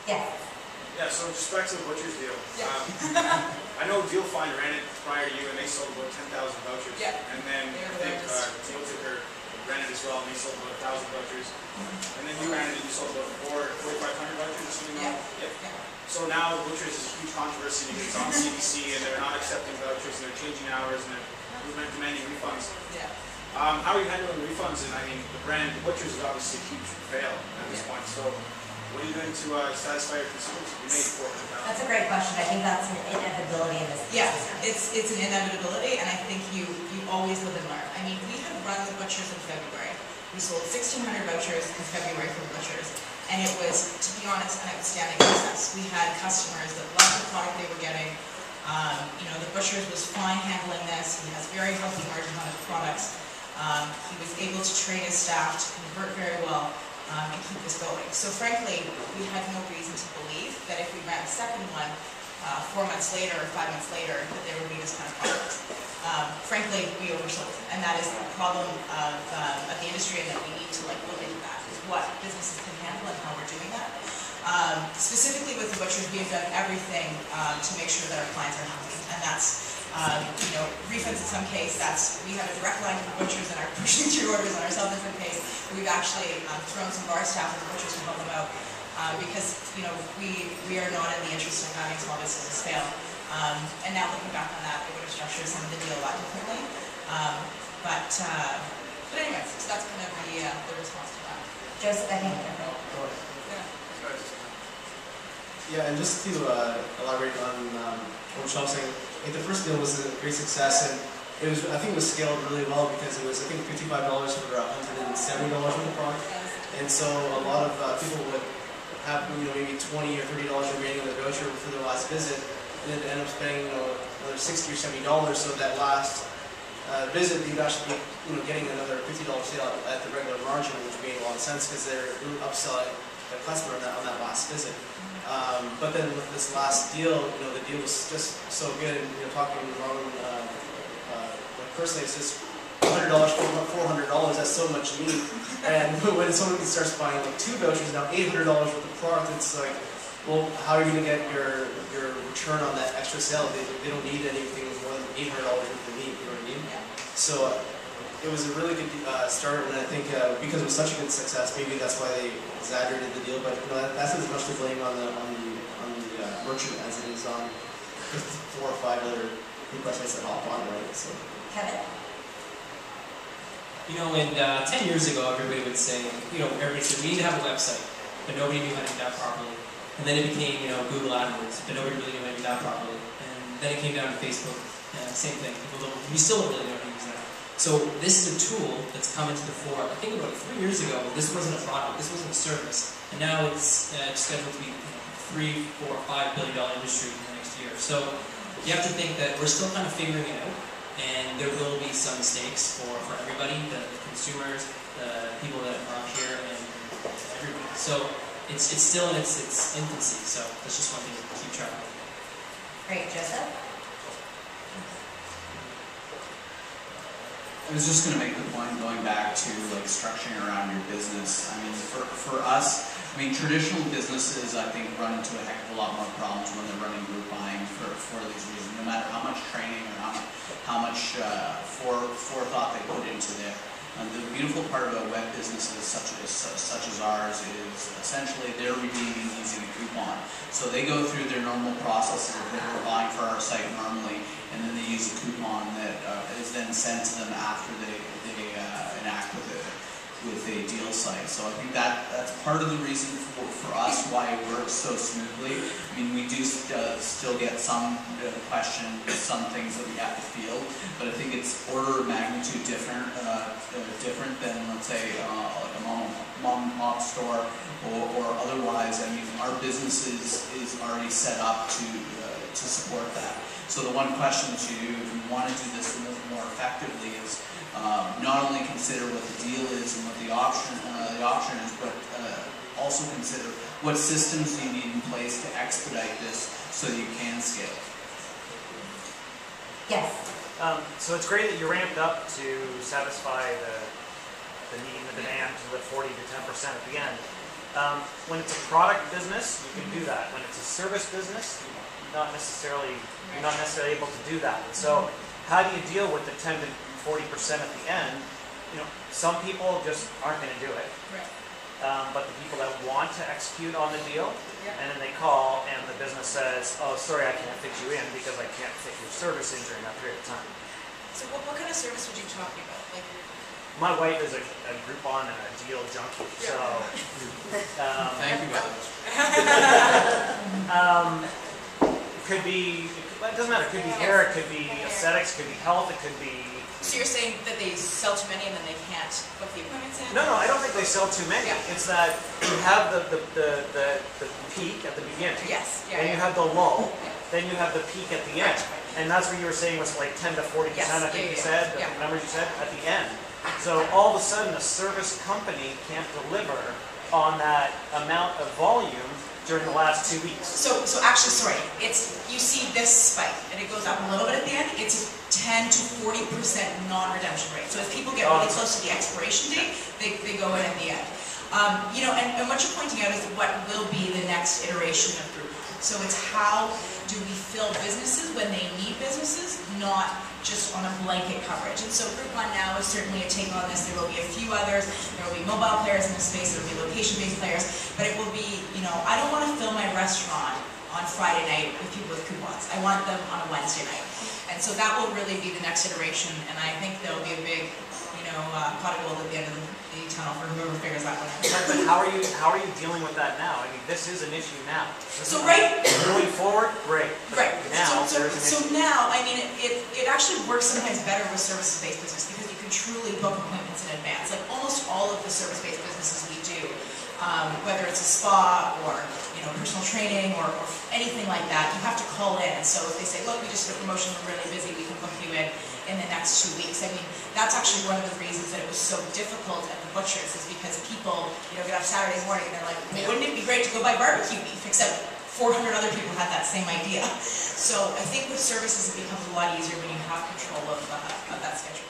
Yes. Yeah, so just back to the butcher's deal. Yeah. I know Deal Find ran it prior to you, and they sold about 10,000 vouchers. Yeah. And then I think Deal Ticker ran it as well, and they sold about 1,000 vouchers. And then you ran it, and you sold about 4,500 vouchers or something like that. Yeah. So now Butchers is a huge controversy because it's on CBC, and they're not accepting vouchers, and they're changing hours, and they're demanding refunds. Yeah. How are you handling refunds? And I mean, the brand Butchers is obviously a huge fail at this point. So what are you doing to satisfy your consumers? You made 400,000. That's a great question. I think that's an inevitability in this. Yeah, it's an inevitability, and I think you always live and learn. I mean, we had run the Butchers in February. We sold 1,600 vouchers in February for the Butchers, and it was, to be honest, an outstanding success. We had customers that loved the product they were getting. You know, the Butchers was fine handling this. He has very healthy margins on his products. He was able to train his staff to convert very well and keep this going. So frankly, we had no reason to believe that if we ran a second one 4 months later or 5 months later, that there would be this kind of product. Frankly, we oversold, and that is the problem of the industry, and that we need to look into that, is what businesses can handle and how we're doing that. Specifically with the Butchers, we have done everything to make sure that our clients are happy, and that's you know, refunds in some case, we have a direct line to the Butchers and are pushing through orders on our self-instant case. We've actually thrown some of our staff at the Butchers to help them out because, you know, we are not in the interest of having small businesses fail. And now looking back on that, we would have structured some of the deal a lot differently. But anyways, so that's kind of the response to that. Joseph, I think. Yeah, and just to elaborate on what Michelle was saying, I think the first deal was a great success, and it was, I think it was scaled really well because it was, I think, $55 for $170 worth of product, and so a lot of people would have, you know, maybe $20 or $30 remaining on their voucher for their last visit, and then end up spending, you know, another $60 or $70. So that last visit, you'd actually be, you know, getting another $50 sale at the regular margin, which made a lot of sense because they're really upselling the customer on that last visit. But then with this last deal, you know, the deal was just so good. And, you know, talking to Marlon, like personally, it's just $100 for $400. That's so much meat. And when someone starts buying like 2 vouchers now, $800 worth of product, it's like, well, how are you going to get your return on that extra sale? They don't need anything more than $800 worth of meat. You know what I mean? So it was a really good start, and I think because it was such a good success, maybe that's why they exaggerated the deal. But you know, that's as much to blame on the merchant as it is on the 4 or 5 other requests that hop on, right? So. Kevin? You know, and 10 years ago, everybody would say, you know, everybody said we need to have a website, but nobody knew how to do that properly. And then it became, you know, Google AdWords, but nobody really knew how to do that properly. And then it came down to Facebook, same thing. We still don't really know how to use that. So this is a tool that's come into the fore. I think about 3 years ago, this wasn't a product, this wasn't a service, and now it's scheduled to be $3, $4, $5 billion industry in the next year. So you have to think that we're still kind of figuring it out, and there will be some mistakes for everybody, the consumers, the people that are up here, and everybody. So it's still in its infancy. So that's just one thing to keep track of. Great, Joseph. I was just going to make the point going back to like structuring around your business. I mean, for us, I mean, traditional businesses, I think, run into a heck of a lot more problems when they're running group buying for these reasons. No matter how much training or how much forethought they put into there. The beautiful part about web businesses such as ours is essentially they're redeeming using a coupon. So they go through their normal processes of what we're buying for our site normally, and then they use a coupon that is then sent to them after they enact with a deal site. So I think that's part of the reason for us why it works so smoothly. I mean, we do still get some questions, some things that we have to field, but I think it's order of magnitude different than, let's say, like a mom and pop store or otherwise. I mean, our business is already set up to support that. So the one question that you do if you want to do this more effectively is not only consider what the deal is and what the option is, but also consider what systems you need in place to expedite this so that you can scale. Yes. So it's great that you ramped up to satisfy the need and the demand to the 40 to 10% at the end. When it's a product business, you can do that. When it's a service business, you're not necessarily able to do that. And so, how do you deal with the 10 to 40% at the end? Some people just aren't going to do it. But the people that want to execute on the deal, and then they call and the business says, oh, sorry, I can't fit you in because I can't fit your service in during that period of time. So what kind of service would you be talking about? Like, My wife is a Groupon and a deal junkie, so Thank you, guys. it could be, it doesn't matter, it could be hair, it could be aesthetics, it could be health, it could be... so you're saying that they sell too many and then they can't book the appointments in? No, I don't think they sell too many. Yeah. It's that you have the peak at the beginning. Yes. Then you have the lull. Then you have the peak at the end. And that's what you were saying was like 10 to 40%, Yes, I think you said, the numbers you said, at the end. So all of a sudden a service company can't deliver on that amount of volume during the last 2 weeks. So actually, sorry, you see this spike and it goes up a little bit at the end. It's a 10 to 40% non-redemption rate. So if people get really close to the expiration date, they go in at the end. And what you're pointing out is what will be the next iteration of Groupon. So it's how do we fill businesses when they need businesses, not just on a blanket coverage. And so Groupon now is certainly a take on this. There will be a few others. There will be mobile players in the space. There will be location-based players. But it will be, I don't want to fill my restaurant on Friday night with people with coupons. I want them on a Wednesday night. And so that will really be the next iteration. And I think there will be a big, pot of gold at the end of the tunnel for whoever figures that one out. But how are you dealing with that now? I mean, this is an issue now. So right, Moving forward, great. right. Now So there's an issue. now, I mean, it actually works sometimes better with services-based business because you can truly book appointments in advance. Like almost all of the service-based businesses we do, whether it's a spa or personal training or anything like that, you have to call in. And so if they say, look, we just did a promotion, we're really busy, we can book you in the next 2 weeks. I mean, that's actually one of the reasons that it was so difficult at the butchers is because people, get up Saturday morning and they're like, wouldn't it be great to go buy barbecue beef? Except 400 other people had that same idea. So I think with services it becomes a lot easier when you have control of that schedule.